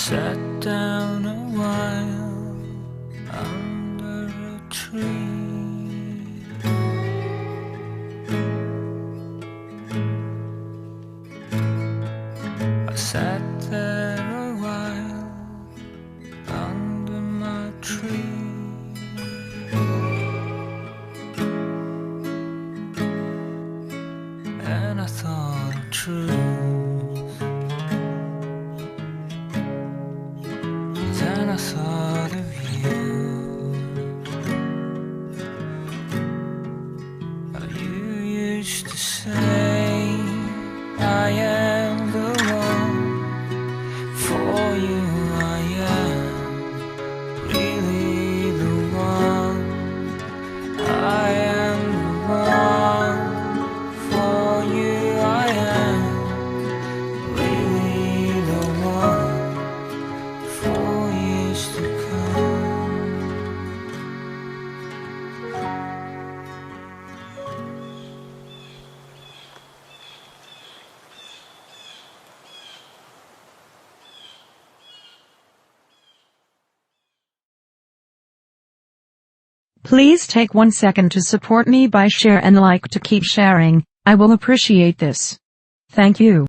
sat down a while under a tree. I sat there a while under my tree. And I thought of truth. Then I thought of you. You used to say I am the one for you. I am really the one. I am the one for you. I am really the one for years to come. Please take 1 second to support me by share and like to keep sharing. I will appreciate this. Thank you.